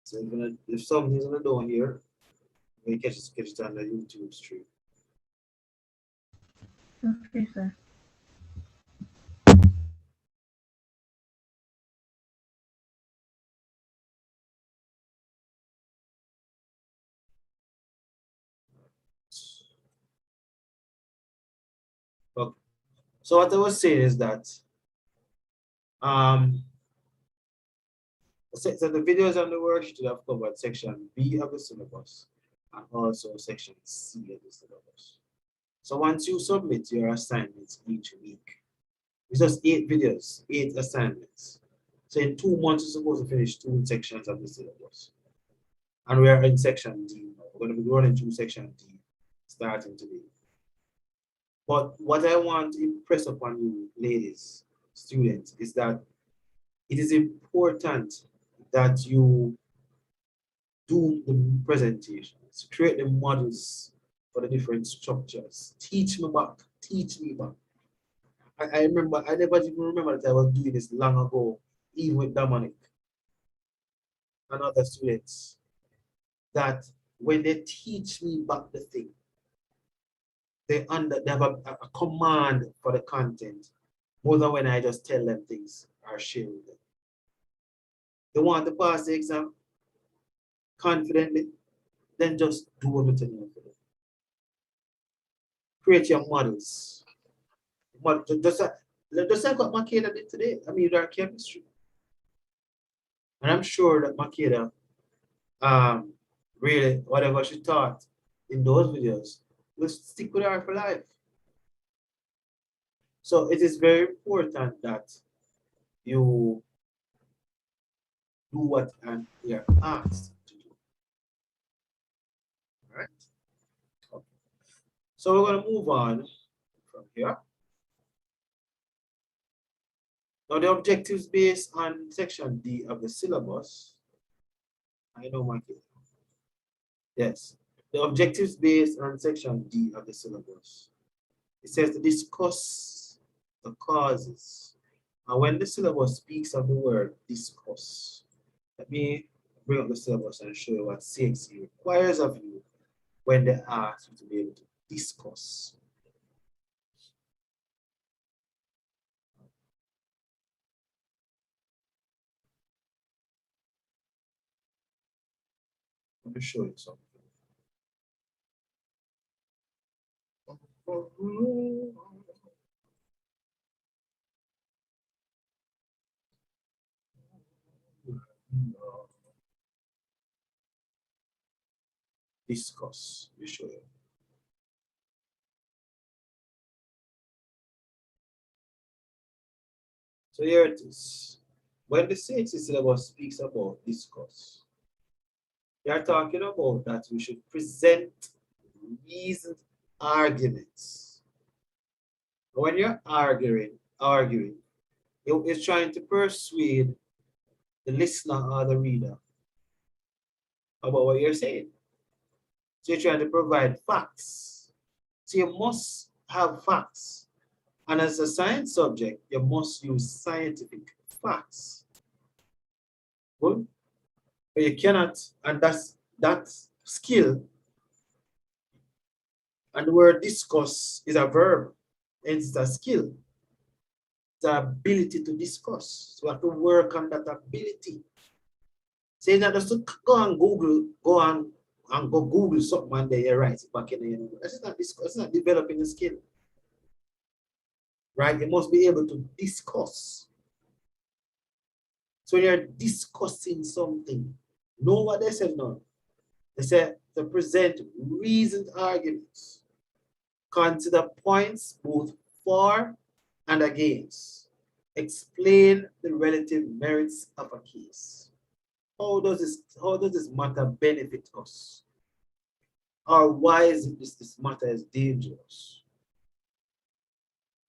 So if something's gonna do here, we catch it on the YouTube stream. Okay, sir. Okay. So what I was saying is that um so the videos on the worksheet have covered section B of the syllabus and also section C of the syllabus. So once you submit your assignments each week, it's just 8 videos, 8 assignments. So in 2 months, you're supposed to finish 2 sections of the syllabus. And we are in section D now. We're going to be running through section D starting today. But what I want to impress upon you, ladies, students, is that it is important that you do the presentations, create the models for the different structures. Teach me back, teach me back. I remember, I never even remember that I was doing this long ago, even with Dominic and other students, that when they teach me back the thing, they have a command for the content more than when I just tell them things or share with them. They want to pass the exam confidently, then just do everything for them. Create your models. Just like what Makeda did today. I mean, our chemistry. And I'm sure that Makeda, really, whatever she taught in those videos, will stick with her for life. So it is very important that you do what you're asked to do. All right? Okay. So we're going to move on from here. Now the objectives based on section D of the syllabus. I know my kid. Yes. The objectives based on section D of the syllabus. It says to discuss the causes. And when the syllabus speaks of the word discuss, let me bring up the syllabus and show you what CXC requires of you when they ask you to be able to discuss. Let me show you something. Discuss. Let me show you. So here it is. When the CXC syllabus speaks about discuss, they are talking about that we should present reasoned arguments. When you're arguing, it's trying to persuade the listener or the reader about what you're saying. So you're trying to provide facts. So you must have facts. And as a science subject, you must use scientific facts. Good? But you cannot, and that skill, and the word discuss is a verb, it's a skill. The ability to discuss. So we have to work on that ability. Say that just to go and go Google something and then you write it back in the That's not discuss, it's not developing a skill. Right? You must be able to discuss. So you're discussing something. Know what they said now? They said to present reasoned arguments. Consider points both for and against. Explain the relative merits of a case. How does this matter benefit us? Or why is it this matter is dangerous?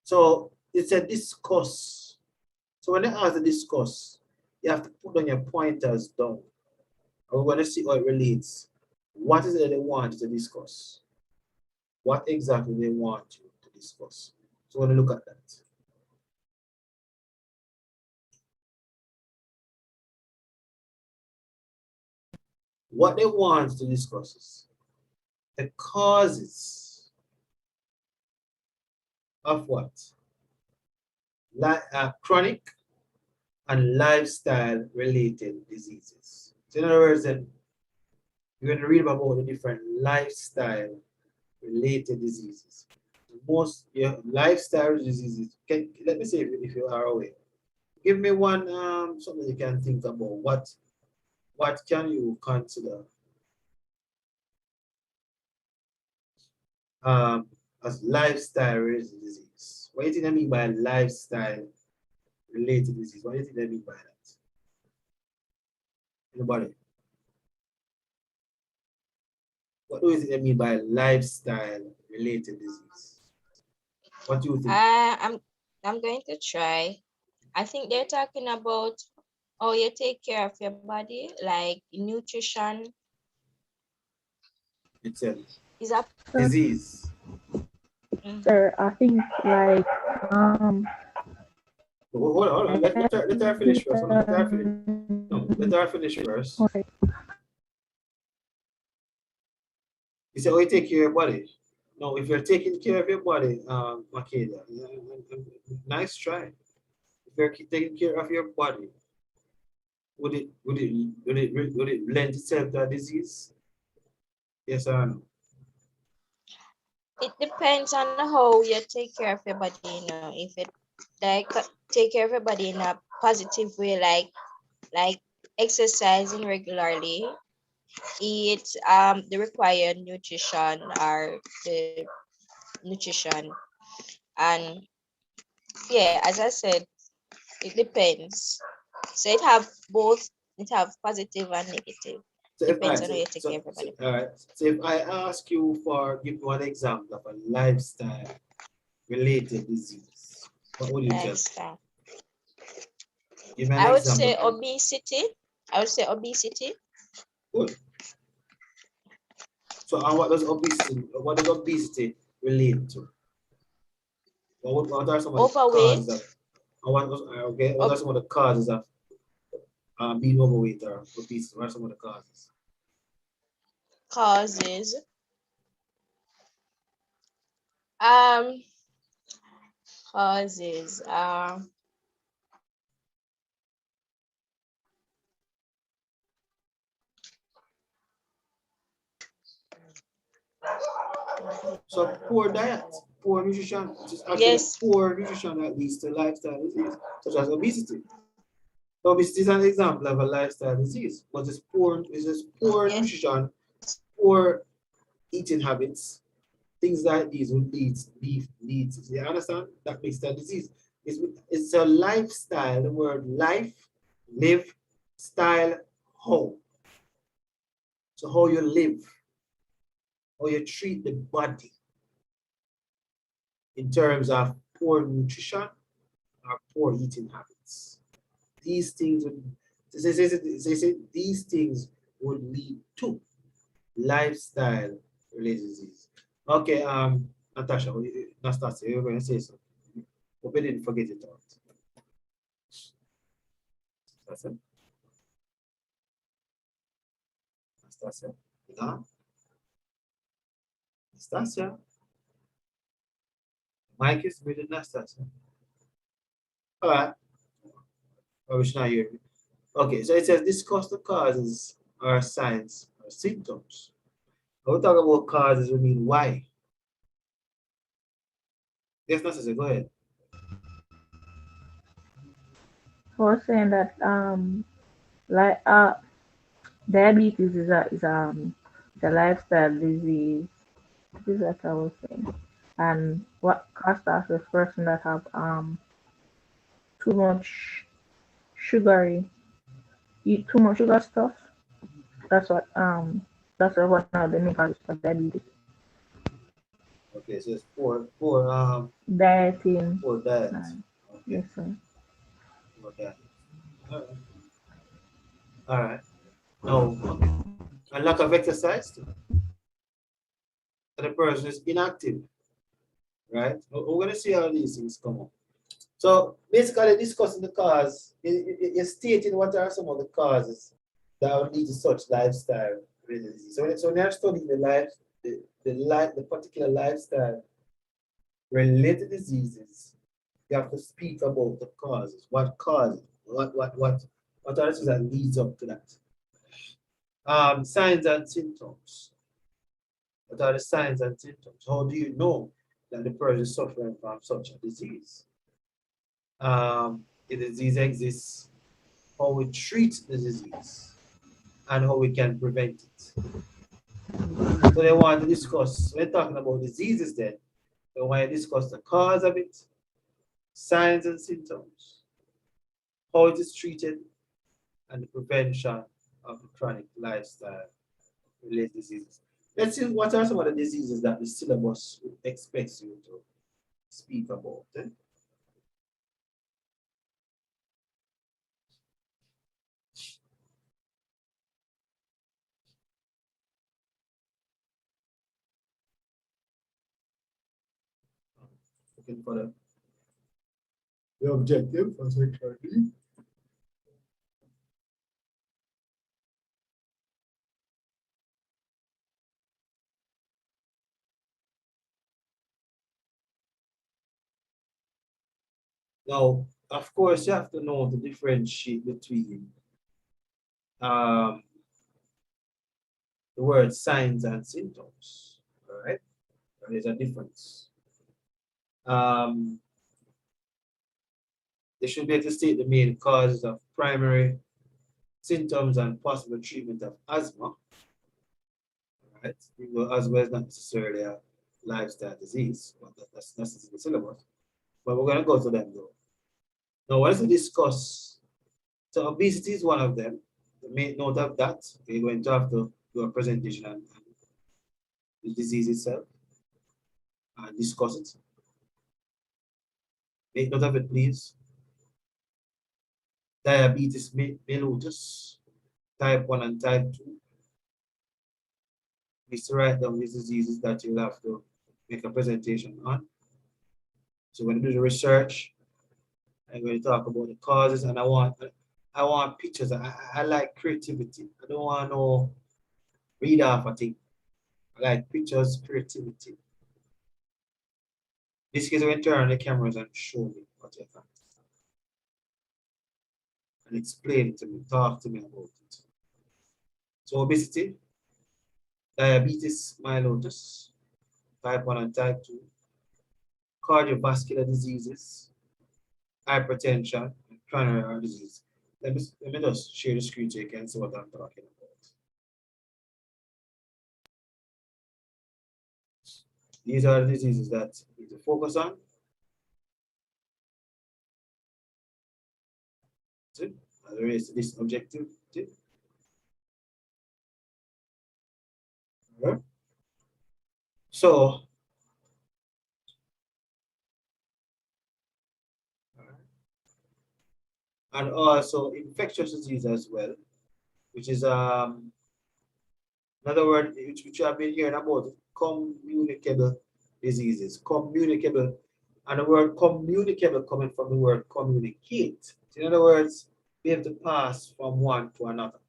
So it's a discuss. So when they ask to discuss, you have to put on your pointers down. And we're going to see how it relates. What is it they want to discuss? What exactly they want you to discuss? So we're going to look at that. What they want to discuss is the causes of what? Chronic and lifestyle related diseases. So in other words, then you're going to read about the different lifestyle related diseases. Most lifestyle diseases. Let me see if you are aware. Give me one something you can think about. What can you consider um, as lifestyle related disease? What do you think I mean by lifestyle related disease? What do you think I mean by that? Anybody? What do you think I mean by lifestyle related disease? What do you think? I'm going to try. I think they're talking about how you take care of your body, like nutrition. It's a Is that disease. Sir, I think like Hold on. Let her finish first. Hold on. Let her finish. No, let her finish first. You say, oh, you take care of your body. No, if you're taking care of your body, Makeda, nice try. If you're taking care of your body, would it lend itself to a disease? Yes or no? it depends on how you take care of your body, if it like take care of your body in a positive way, like exercising regularly, eat the required nutrition or the nutrition, and yeah, as I said, it depends. So it have positive and negative. So if I Depends on how so, you take so, care of your so body. all right. So if I ask you for give one example of a lifestyle related disease, what would you tell me? Lifestyle. Give me an I would example. say obesity. I would say obesity. Good. So and what does obesity relate to? What are some of the causes Overweight. of okay? What are Ob- some of the causes of being overweight or obesity? What are some of the causes? causes. Um, causes. So poor diet, poor nutrition, just actually Yes. poor nutrition that leads to lifestyle disease, such as obesity. So obesity is an example of a lifestyle disease, but it's just poor Yes. nutrition, poor eating habits, things like these would lead to, you understand? That makes that disease. It's a lifestyle, the word life, live, style, how. So how you live, how you treat the body in terms of poor nutrition or poor eating habits. These things would these things would lead to lifestyle related disease. Okay, Natasha, Nastasia, you're going to say something. Hope you didn't forget it out. Nastasia, Nastasia, no? Nastasia, Mike is muted, Nastasia. All right, I wish not hear me. Okay, so it says discuss the causes or signs or symptoms. When we talk about causes, we mean why. Yes, Nastasia, go ahead. was saying that like diabetes is a lifestyle disease. This is what I was saying. And what caused that is person that have too much sugary eat too much sugar stuff. That's what one of the main causes for diabetes. Okay, so it's poor Dieting. poor diet. Okay, Yes sir. poor diet. All right. All right. No, okay. And lack of exercise too. So the person is inactive, right? We're gonna see how these things come up. So basically discussing the cause, you're stating what are some of the causes that would lead to such lifestyle related disease. So when you're studying the particular lifestyle related diseases, you have to speak about the causes. What causes? What are the things that leads up to that? Signs and symptoms. What are the signs and symptoms? How do you know that the person is suffering from such a disease? If the disease exists, how we treat the disease, and how we can prevent it. So they want to discuss, we're talking about diseases then, they want to discuss the cause of it, signs and symptoms, how it is treated, and the prevention of the chronic lifestyle related diseases. Let's see what are some of the diseases that the syllabus expects you to speak about. Looking for the objective for section B. Now, of course, you have to know the differentiate between um, the word signs and symptoms. All right, there is a difference. They should be able to state the main causes of primary symptoms and possible treatment of asthma. Right? Even though asthma is not necessarily a lifestyle disease, but that's in the syllabus. But we're going to go to them though. Now, once we discuss, so obesity is one of them. Make note of that. We're going to have to do a presentation on the disease itself and discuss it. Make note of it, please. Diabetes mellitus, type 1 and type 2. Please write down these diseases that you'll have to make a presentation on. So when you do the research, I'm going to talk about the causes, and I want pictures. I like creativity. I don't want no read off a thing. I like pictures, creativity. This case, when turn on the cameras and show me what you find. And explain it to me, talk to me about it. So obesity, diabetes mellitus, type 1 and type 2, cardiovascular diseases, hypertension, and coronary heart disease. Let me just share the screen so you can see what I'm talking about. These are the diseases that we need to focus on. As it relates to this objective. Right. So, and also infectious disease as well, which is another word which you have been hearing about, communicable diseases. Communicable, and the word communicable coming from the word communicate. In other words, be able to pass from one to another.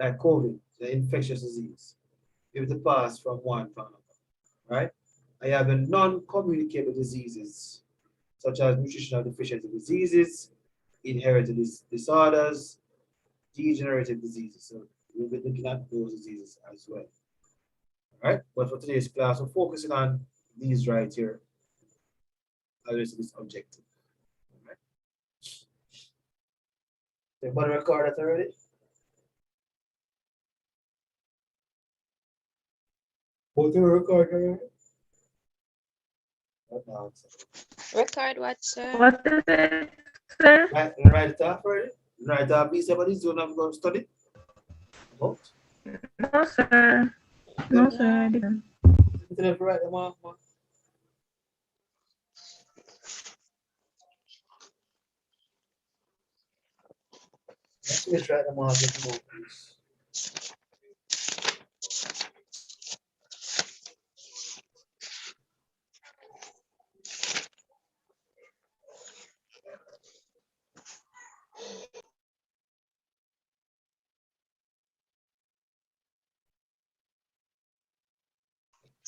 Like COVID, the infectious disease. Be able to pass from one to another. Right? I have the non-communicable diseases, such as nutritional deficiency diseases, inherited disorders, degenerative diseases. So we'll be looking at those diseases as well. All right, but for today's class, we're focusing on these right here as this objective. All right. Everybody record that already? Both of you record already? Record what, sir? What is it, sir? Write it off already? Write it off, please. Somebody's going to go study? About? No, sir. No, sir, I didn't. You never write them off, man. Let's just write them off, let them out, please.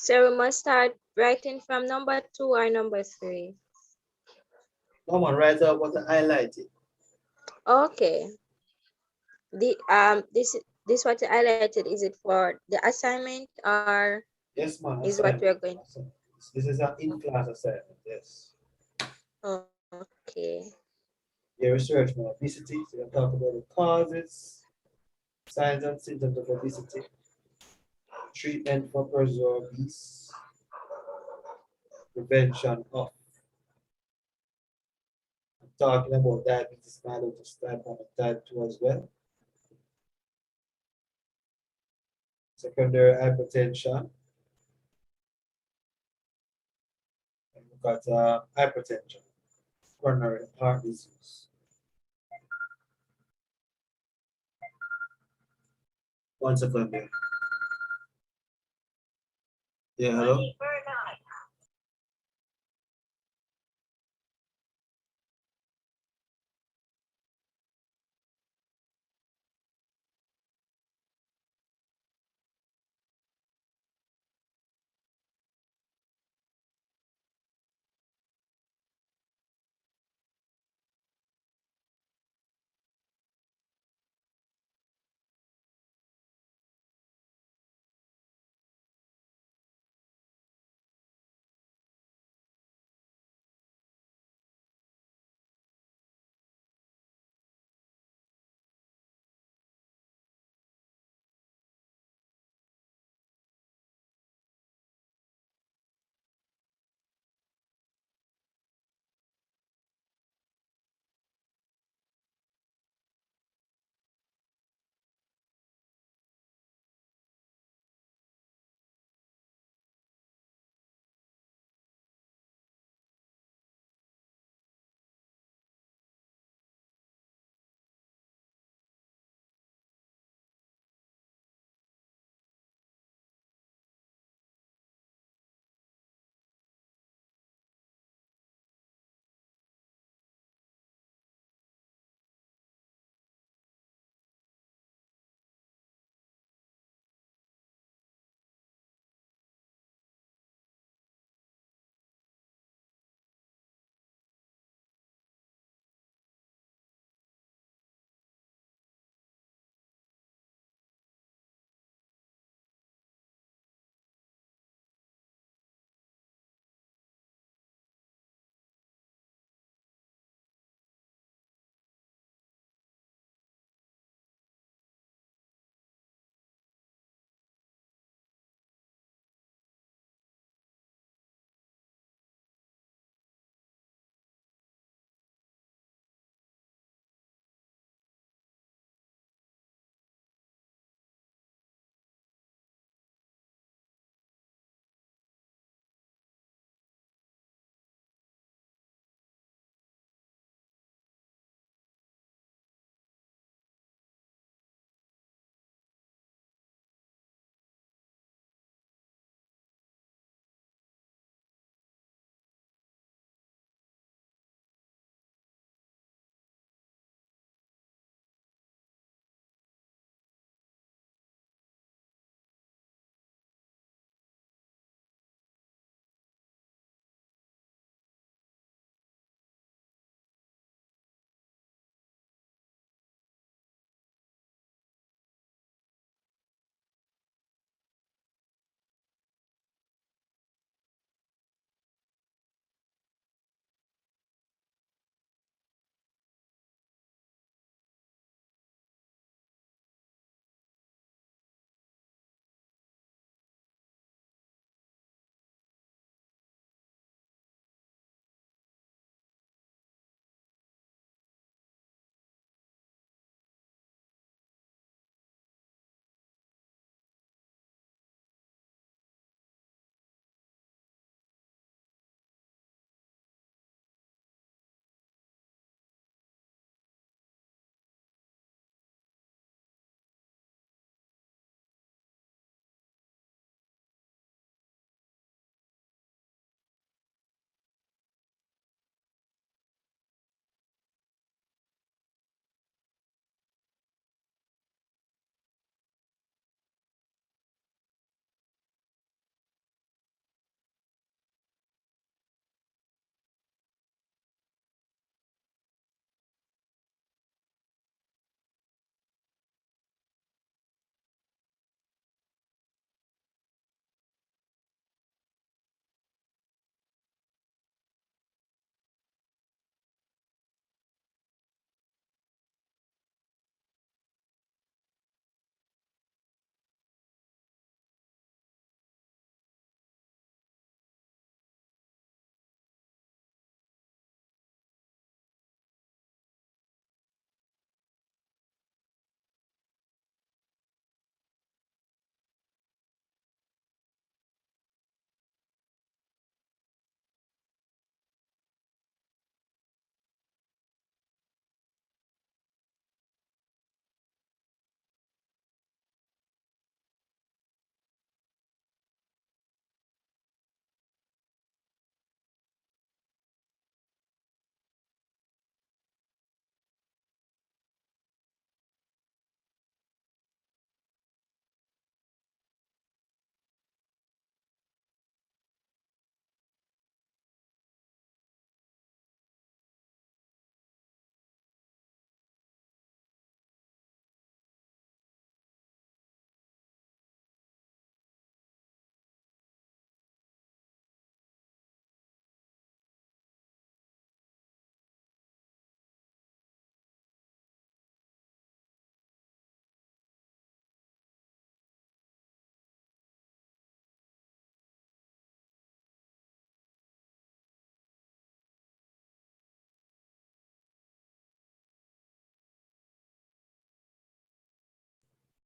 So we must start writing from number 2 or number 3. Come on, write out what I highlighted. Okay. This what you highlighted, is it for the assignment or Yes, man, is what assignment. we're going? This is an in-class assignment, yes. Okay. Your research on obesity, so you talk about the causes, signs and symptoms of obesity, treatment for persons who are obese, prevention of. I'm talking about diabetes mellitus type 1 and type 2 as well, secondary hypertension, and we've got hypertension, coronary heart disease. One second there. Yeah, hello?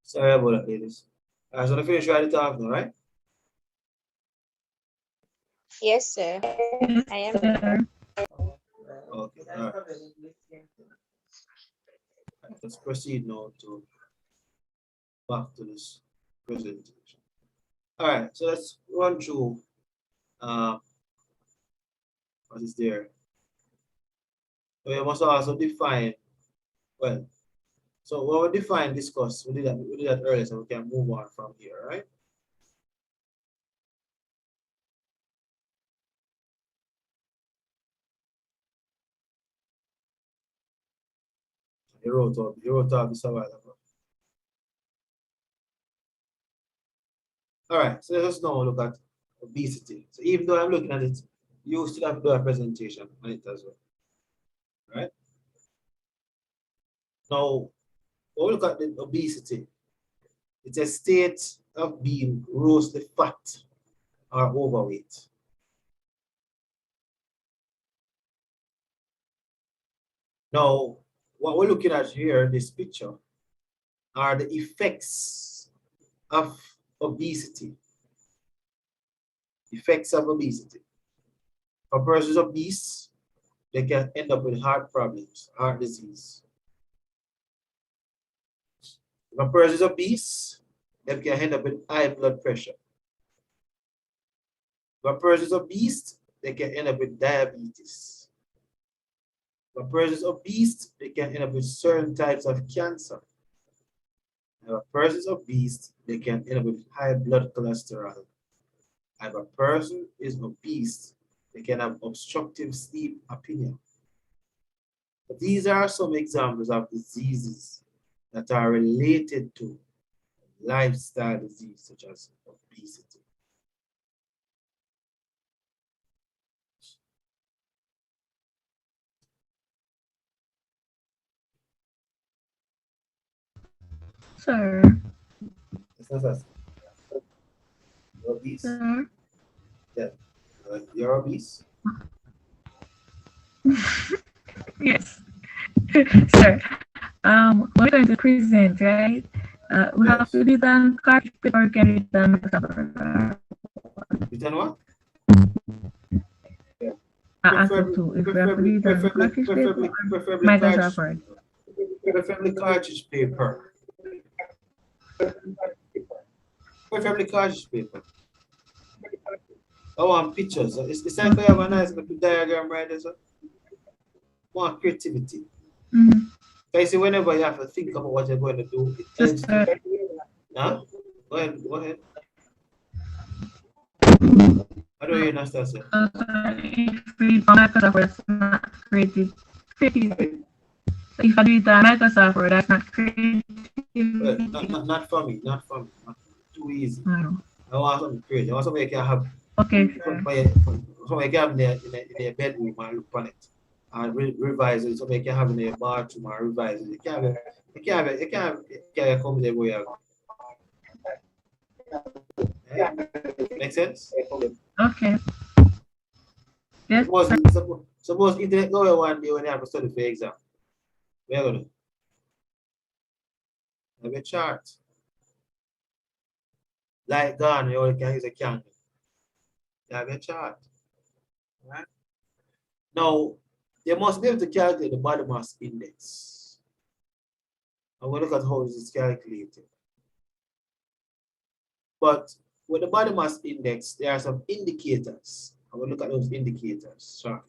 Sorry about that, ladies. All right, so the finish right off now, right? Yes, sir. Yes, I am. sir. Okay, all right. Let's proceed now to back to this presentation. All right, so let's run through uh, what is there. We must also define, well, so what we define, discuss, we did that earlier, so we can move on from here, right? He wrote out this a while ago. All right, so let's now look at obesity. So even though I'm looking at it, you still have to do a presentation on it as well, right? Now, when we look at the obesity, it's a state of being grossly fat or overweight. Now, what we're looking at here in this picture are the effects of obesity. Effects of obesity. For persons obese, they can end up with heart problems, heart disease. If a person is obese, they can end up with high blood pressure. If a person is obese, they can end up with diabetes. If a person is obese, they can end up with certain types of cancer. If a person is obese, they can end up with high blood cholesterol. If a person is obese, they can have obstructive sleep apnea. But these are some examples of diseases that are related to lifestyle disease, such as obesity. Sir. It's not as you're obese. Sir. Yeah, you're obese. Yes. Sir. When we're going to present, right? We have Yes. to do it on cartridge paper, can we do it on Microsoft? You done what? I asked Preferably, to if we have to preferably, do it on preferably, cartridge paper preferably, or preferably Microsoft cartridge, Word. preferably cartridge paper. Preferably cartridge paper. I want pictures. It's like I have a nice little diagram right there. So. Want creativity. Mm-hmm. I see whenever you have to think about what you're going to do, it So, helps to. sir, Huh? Go ahead. Go ahead. I don't really understand, sir. so, sir, if we do Microsoft Word, that's not creative. So if I do it on Microsoft Word, that's not creativity. Well, not for me. Not for me. Not for me. Too easy. I know. I want something creative. I want something you can have. Okay, Something sir. you can have in their bedroom and look on it. And revise it. Something you can have in your bathroom and revise it. You can't have it. You can't have it. You can't come there where you are. Make sense? Okay. Yes, Suppose internet nowhere one day when you have to study for exam. We're gonna have a chart. Like gone, you only can use a candle. You have a chart. Right? Now, you must be able to calculate the body mass index. I'm going to look at how this is calculated. But with the body mass index, there are some indicators. I'm going to look at those indicators. Sure.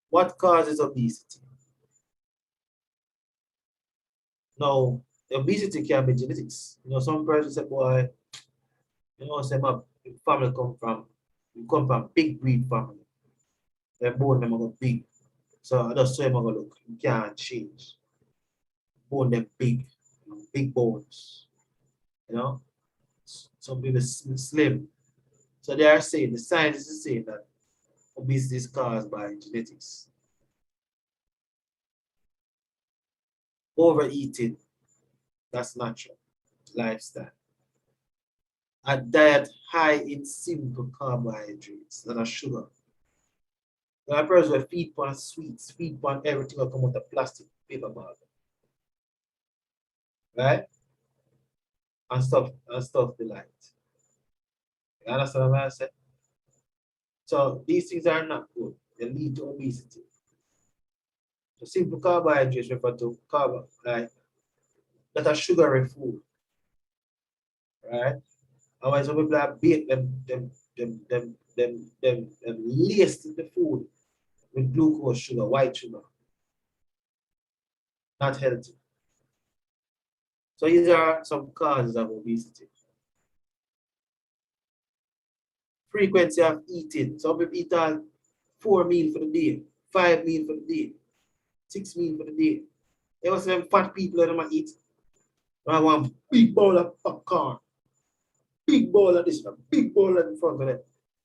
What causes obesity? Now, obesity can be genetics. Some persons say, boy, say my family come from big breed family. Their bone them are big. So I just say them look, you can't change. Bone them big, big bones. Some people slim. So they are saying the scientists is saying that obesity is caused by genetics. Overeating, that's natural. Lifestyle. A diet high in simple carbohydrates that are sugar. That person will feed on sweets, feed on everything will come out of plastic paper bag. Right? And stuff delight. You understand what I said? So these things are not good. They lead to obesity. So simple carbohydrates refer to carb like that are sugary food, right? Otherwise, some people are bait them laced the food with glucose sugar, white sugar, not healthy. So these are some causes of obesity. Frequency of eating. Some people eat 4 meals for the day, 5 meals for the day, 6 meals for the day. There was some fat people that don't eat. I want big bowl of popcorn, big bowl of this, a big bowl in front of them.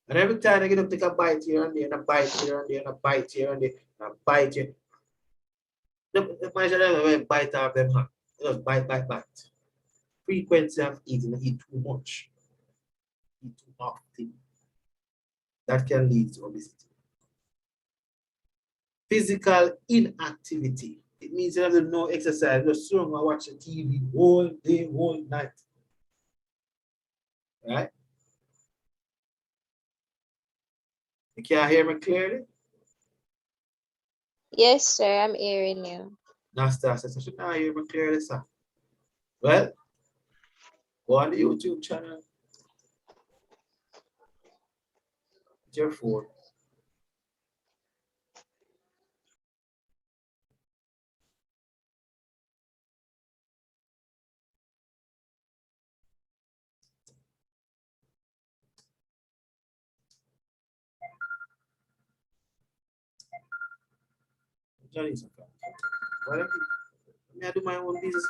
And every time I get up, take a bite here and there, and a bite here and there, and a bite here and there, and a bite here. The person never bite off them hand. Just bite, bite, bite. Frequency of eating, eat too much, eat too often. That can lead to obesity. Physical inactivity. It means you have to no exercise, just sit and watch the TV all day, all night. Right? You can't hear me clearly? Yes, sir, I'm hearing you. Nasta says, I should not hear me clearly, sir. Well, go on the YouTube channel, with your phone. Johnny, well, I do my own business.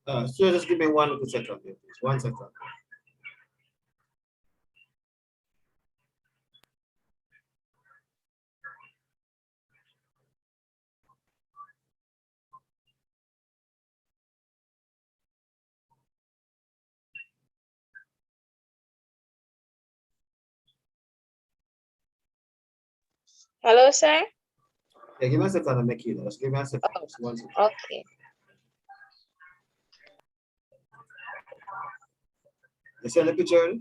So just give me 1 little second here, please. 1 second. Hello, sir. Yeah, give me a second to make it. Just give me a second. Oh, Just 1 second. okay. You see the picture?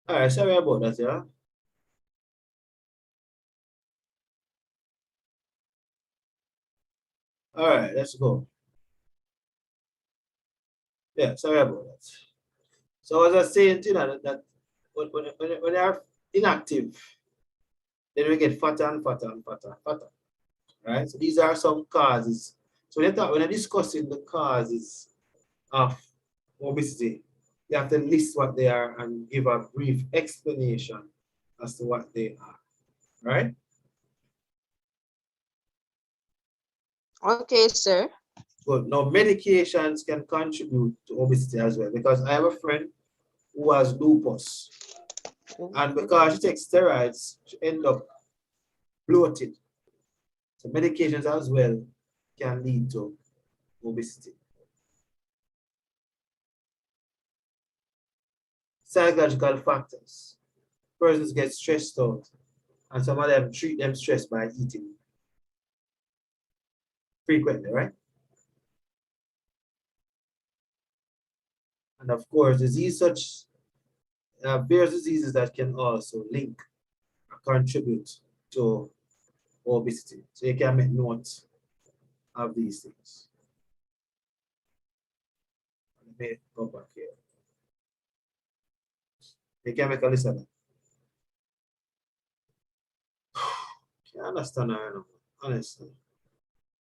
All right, sorry about that, yeah. All right, let's go. Yeah, sorry about that. So as I was saying, you know, that when they are inactive, then we get fatter and fatter and fatter and fatter, right? So these are some causes. So when I discussing the causes of obesity, you have to list what they are and give a brief explanation as to what they are, right? Okay, sir. Good. Now, medications can contribute to obesity as well because I have a friend who has lupus, and because she takes steroids, she end up bloated. So medications as well can lead to obesity. Psychological factors. Persons get stressed out, and some of them treat them stress by eating frequently, right? And of course, disease such various diseases that can also link or contribute to obesity. So you can make note of these things. Let me go back here. You can make a list of that. Can't understand her, you know, honestly.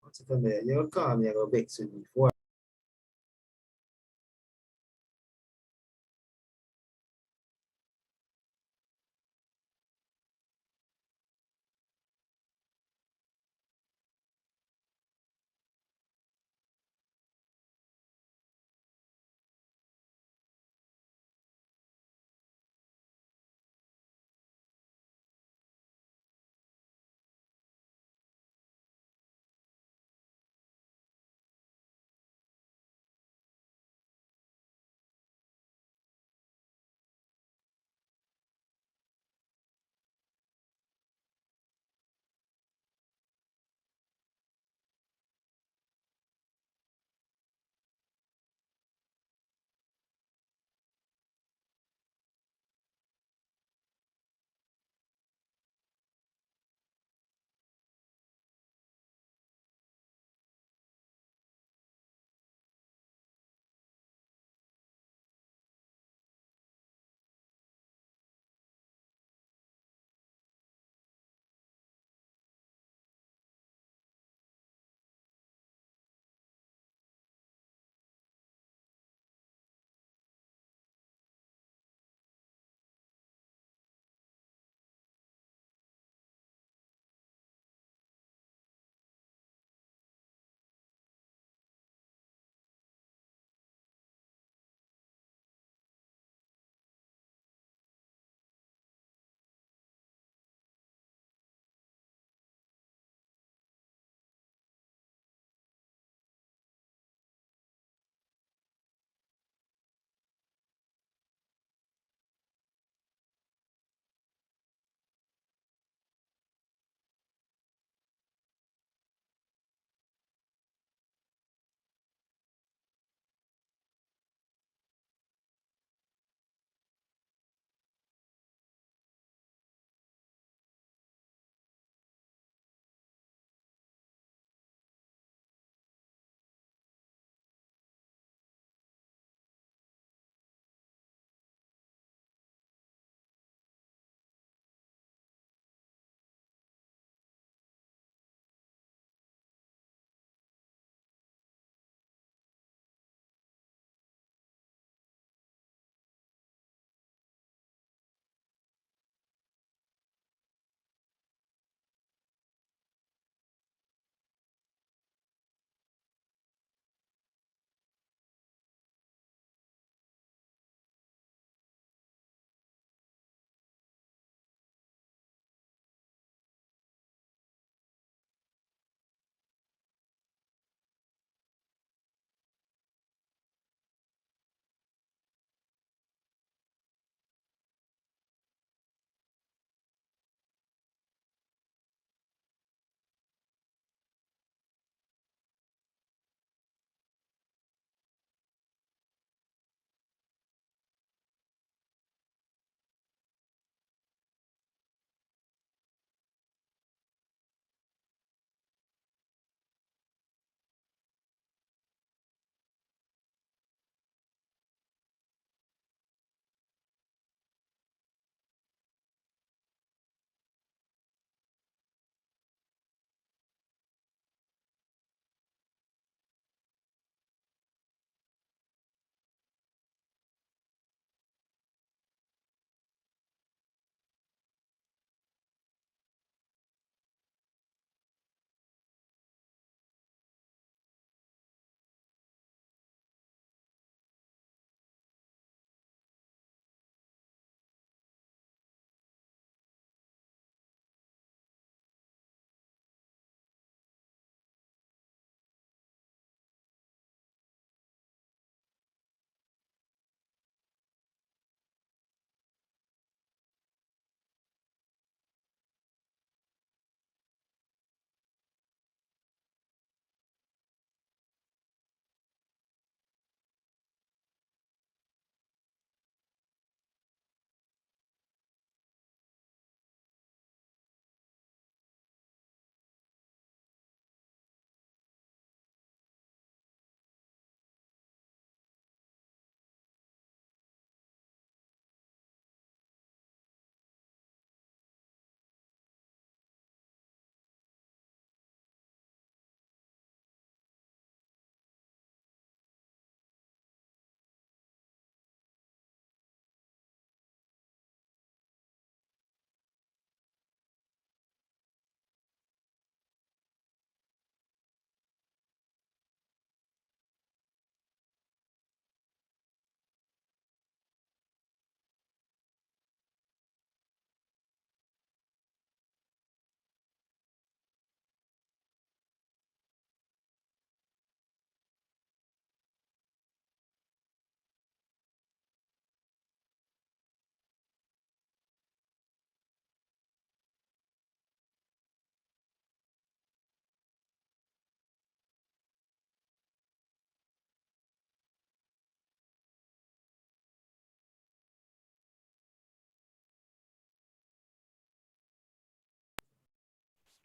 What's it there? You'll call me, I go vex with me before.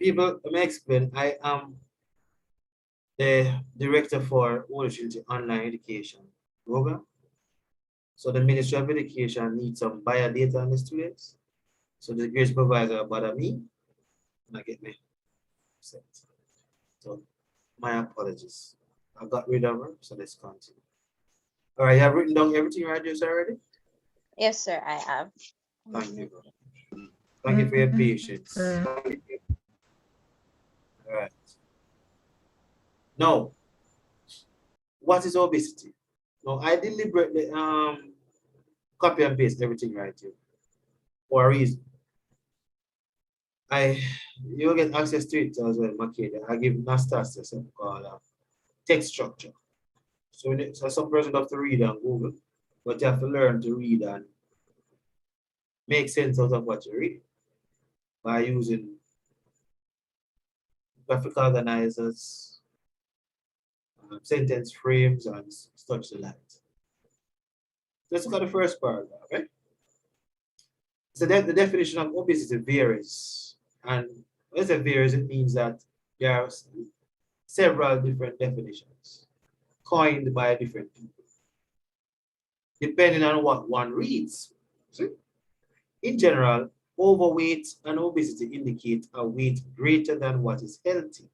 People, let me explain. I am the director for Children Online Education program. So the Ministry of Education needs some buyer data on the students. So the grades provider bother me and I get me upset. So my apologies. I got rid of her, so let's continue. All right, you have written down everything I just already? Yes, sir, I have. Thank you. Thank you for your patience. All right. Now, what is obesity? Now, I deliberately copy and paste everything right here for a reason. You get access to it as well, Makeda. I give Nastassia something called text structure. So some person have to read on Google, but you have to learn to read and make sense out of what you read by using graphical organizers, sentence frames, and such like. Let's look at the first paragraph, right? So the definition of obesity varies. And when I say varies, it means that there are several different definitions coined by different people, depending on what one reads. See? In general, overweight and obesity indicate a weight greater than what is healthy.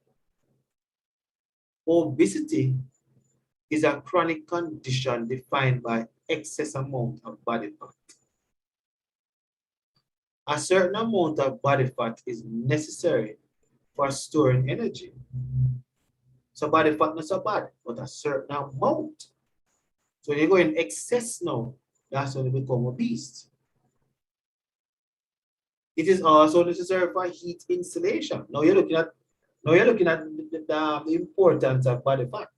Obesity is a chronic condition defined by excess amount of body fat. A certain amount of body fat is necessary for storing energy. So body fat not so bad, but a certain amount. So when you go in excess now, that's when you become obese. It is also necessary for heat insulation. Now you're looking at the importance of body fat.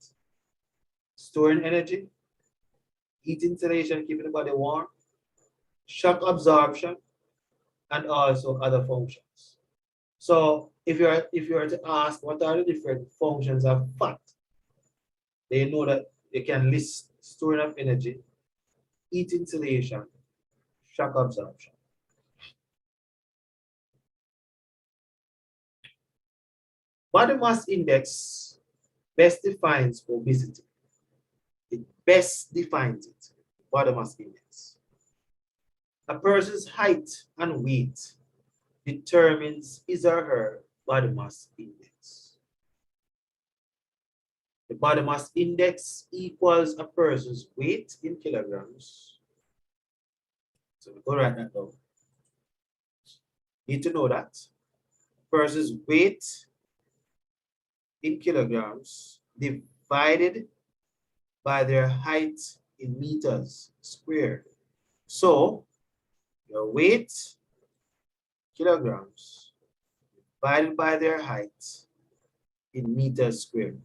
Storing energy, heat insulation, keeping the body warm, shock absorption, and also other functions. So if you are to ask what are the different functions of fat, they know that they can list storing of energy, heat insulation, shock absorption. Body mass index best defines obesity. It best defines it. Body mass index. A person's height and weight determines his or her body mass index. The body mass index equals a person's weight in kilograms. So we go write that down. Need to know that. Person's weight in kilograms divided by their height in meters squared. So your weight, kilograms, divided by their height in meters squared.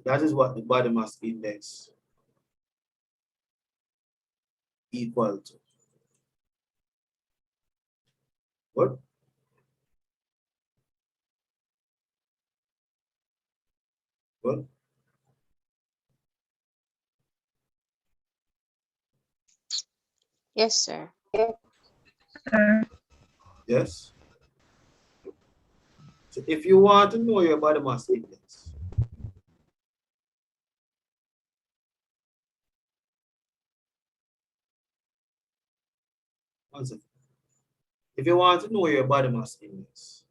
That is what the body mass index equal to. What? What? Yes, sir. Yes. So if you want to know your body mass index, one second. If you want to know your body mass index,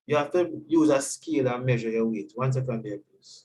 you have to use a scale and measure your weight. One second there, please.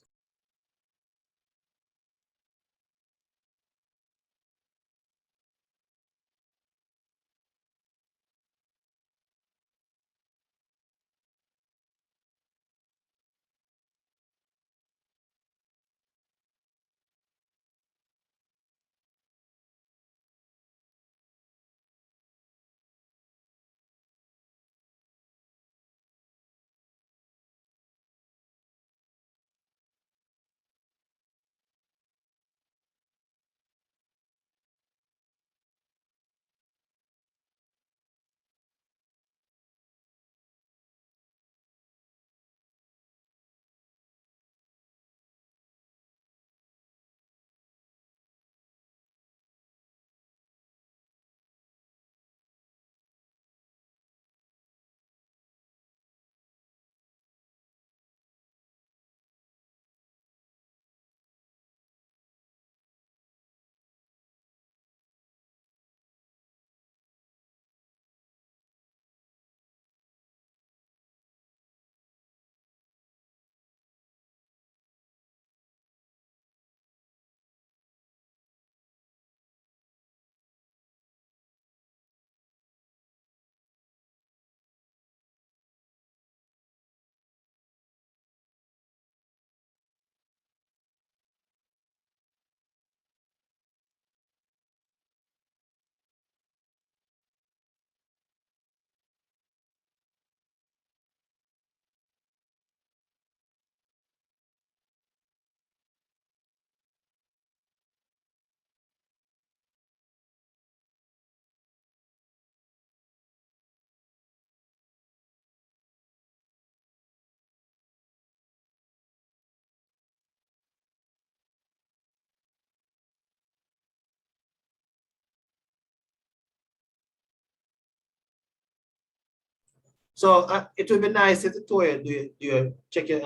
So it would be nice if the tutorial do you check your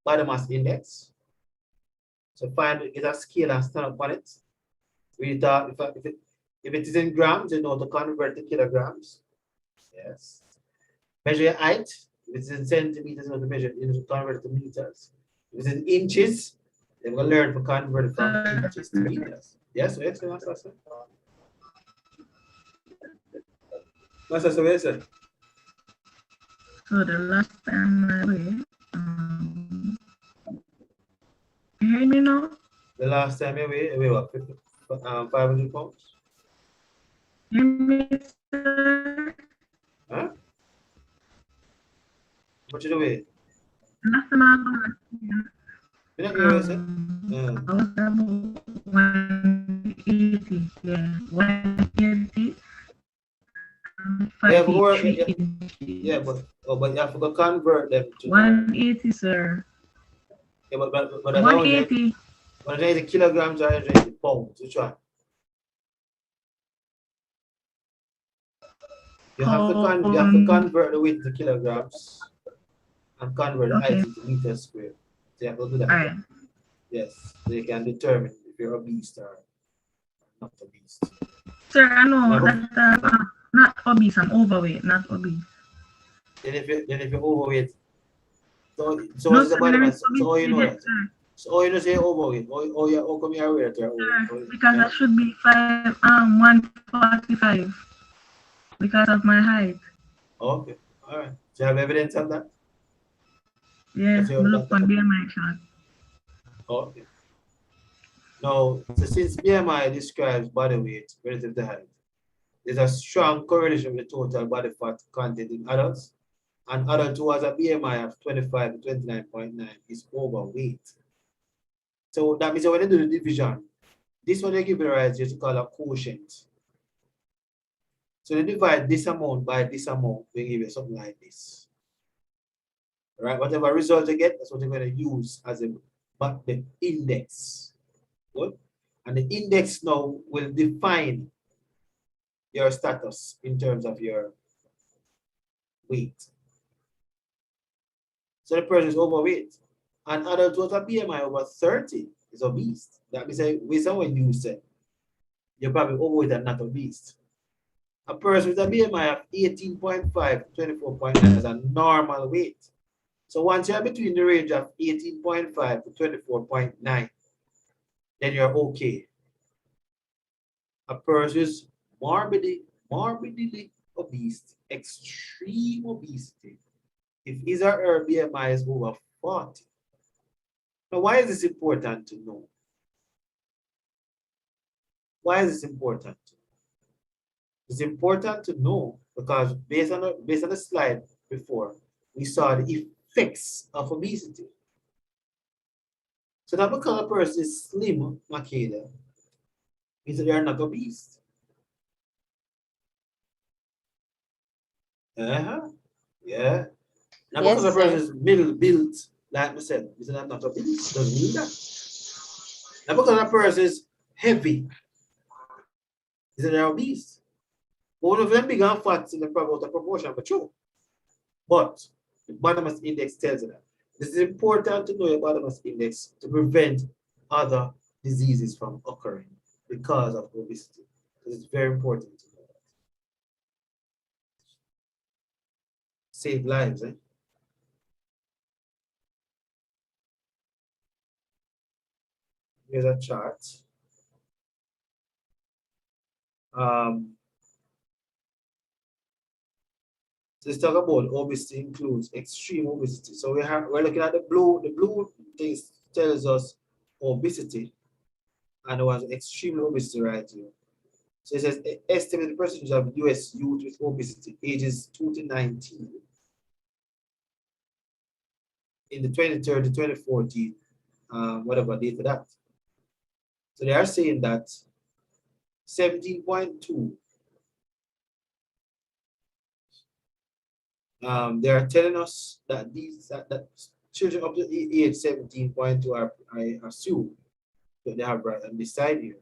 body mass index. So get a scale and stand up on it. Read that if it is in grams, you know to convert to kilograms. Yes. Measure your height. If it's in centimeters, you know to measure, you know to convert it to meters. If it's in inches, then we'll learn to convert it from inches to meters. Yes, so excellent, Master. Master, so what you say? So the last time I weighed, you hear me now? The last time you weighed what, 500 pounds? Hear me, sir? Huh? What you do weigh? Last time I was, You not hear what you say? I was about 180, yeah, 180 and 5 Yeah, feet, but 3 yeah, inches. but you have to go convert them to 180, sir. yeah, but that's 180. 180 kilograms or 180 pounds. Which one? You have to convert the weight to kilograms and convert the height Okay. into meters squared. So you have to do that. All right. Yes, so you can determine if you're obese or not obese. Sir, I know Now, that I'm not obese. I'm overweight, not obese. then if you're overweight, so No, what is the sir, body there is mass? So how you obesity know there, that? sir. So how you know say you're overweight? How come you're aware that you're Sir, overweight? because I should be 145 because of my height. Okay, all right. So you have evidence of that? Yeah, That's your look that. on BMI chart. Okay. Now, so since BMI describes body weight relative to height, there's a strong correlation with the total body fat content in adults. An adult who has a BMI of 25 to 29.9 is overweight. So that means that when they do the division, this one they give you right is called a quotient. So they divide this amount by this amount, they give you something like this. Right? Whatever result you get, that's what you're going to use as the index. Good? And the index now will define your status in terms of your weight. So the person is overweight. An adult with a BMI over 30 is obese. That means that with someone you say, you're probably overweight and not obese. A person with a BMI of 18.5 to 24.9 is a normal weight. So once you're between the range of 18.5 to 24.9, then you're okay. A person is morbidly obese, extreme obesity, if his or her BMI is over 40. Now, why is this important to know? Why is this important? It's important to know because based on the slide before, we saw the effects of obesity. So that because a person is slim, Makeda, means that they are not obese. Yeah. Now because a Yes, person sir. is middle built, like I said, means that I'm not obese. Doesn't mean that. Now because a person is heavy, means that they're obese. One of them big and fat in the proportion, but true. But the body mass index tells you that. This is important to know your body mass index to prevent other diseases from occurring because of obesity. This is very important to know that. Save lives, eh? Here's a chart. Um, so let's talk about obesity includes extreme obesity. So we're looking at the blue. The blue things tells us obesity, and there was extreme obesity right here. So it says estimated percentage of US youth with obesity ages 2 to 19 in the 2030, 2040, whatever date that. So they are saying that 17.2, they are telling us that that children up to age 17.2 are, I assume, that they have right on this side here.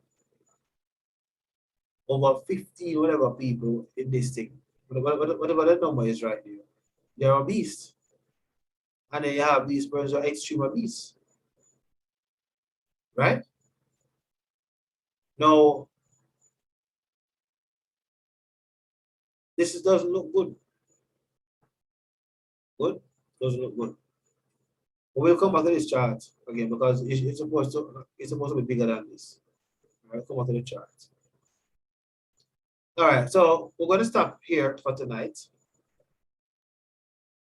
Over 15, whatever people in this thing, whatever the number is right here. they're obese. And then you have these persons who are extreme obese. Right? Now, this doesn't look good. Good? Doesn't look good. But we'll come back to this chart again because it's supposed to be bigger than this. All right, come back to the chart. All right, so we're going to stop here for tonight.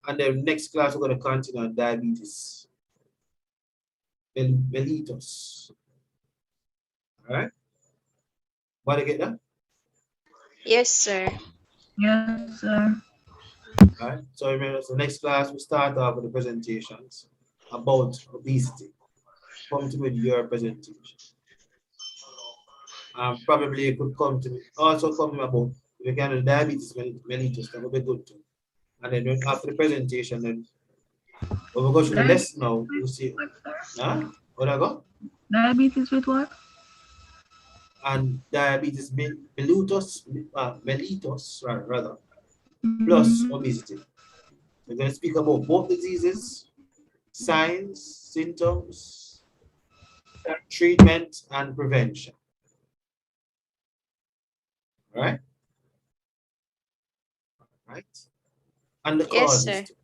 And then next class, we're going to continue on diabetes mellitus. All right? Want to get that? Yes, sir. Yes, sir. All right. So remember, so next class, we start off with the presentations about obesity. Come to me with your presentation. Probably you could come to me, also come to me about if you can do diabetes mellitus, that would be good too. And then after the presentation, then when we go through the Diabetes lesson now, we'll see. what, sir? Huh? What I go? Diabetes with what? And diabetes mellitus, rather, Mm-hmm. plus obesity. We're going to speak about both diseases, signs, symptoms, treatment, and prevention. All right? Right? And the Yes, causes sir. too.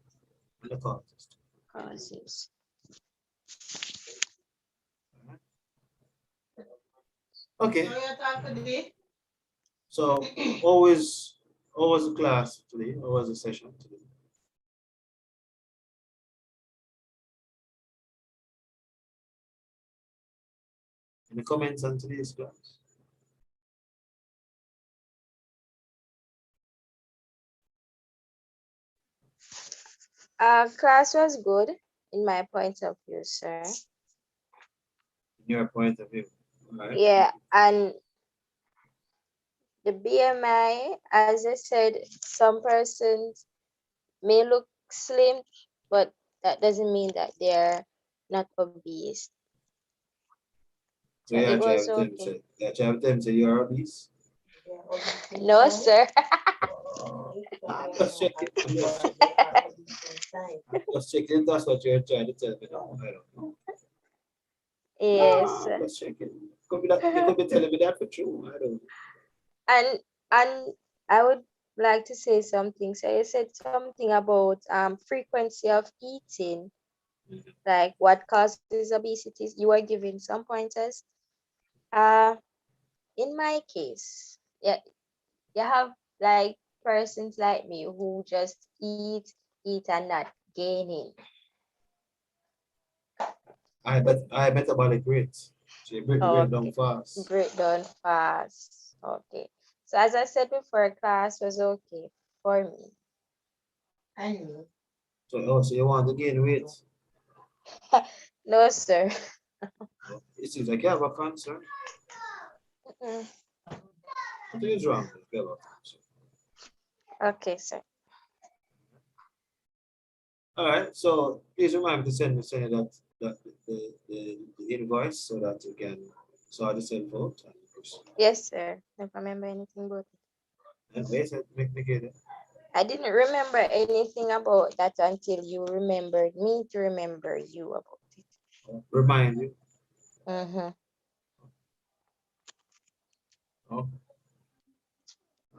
And the causes too. Causes. Okay. So always a class today, always a session today. Any comments on today's class? Class was good in my point of view, sir. In your point of view. All right. Yeah, and the BMI, as I said, some persons may look slim, but that doesn't mean that they're not obese. So So it yeah, was try to them say you're obese. No, sir. I'm just checking. I'm just checking. That's what you're trying to tell me now. I don't know. Yes. No, I'm just checking. You could be telling me that for true. I don't know. And I would like to say something. So you said something about frequency of eating, like what causes obesity. You were giving some pointers. In my case, yeah, you have like persons like me who just eat and not gaining. I metabolic rate. So you break the rate down Okay, fast. break down fast. Okay. So as I said before, class was okay for me. So you want to gain weight? No, sir. It seems like you have a concern. Mm. What is wrong if you have a concern? Okay, sir. All right. So please remind me to send that the invoice so that you can sort yourself out. Yes, sir. Don't remember anything about it. And wait, make me get it. I didn't remember anything about that until you remembered me to remember you about it. Remind you. Mm-hmm. Oh.